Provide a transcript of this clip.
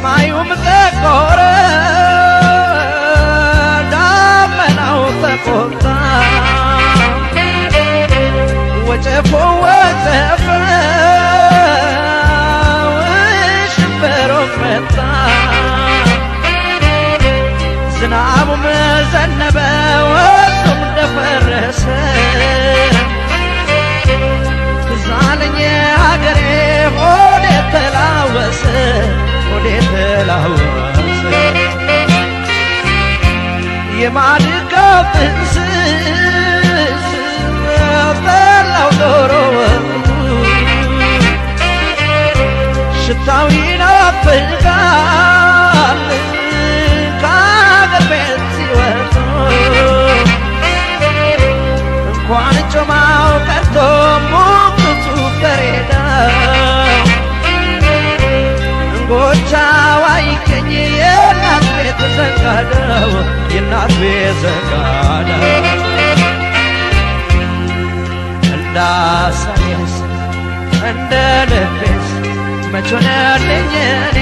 ሰማዩም ጠቆረ ዳመናው ተቆጣ ወጨፎ ወጨፈ ሽንበሮም መጣ ዝናቡም ዘነበ ወሱም ደፈረሰ ትዛለኝ አገሬ ሆዴ ተላወሰ ሆዴ ተላወሰ የማድጋው ጥንስስ በላው ዶሮ ሽታው ይናፍቃል ከአገር ቤት ሲወጡ እንኳን ጮማው ቀርቶ ሙቅቱ በሬዳው እንጎቻው አይገኝ የእናት ቤት ዘንጋዳው የእናት ቤት ዘንጋዳው እንዳሳየስ እንደ ልቤስ መች ሆነልኝ እኔ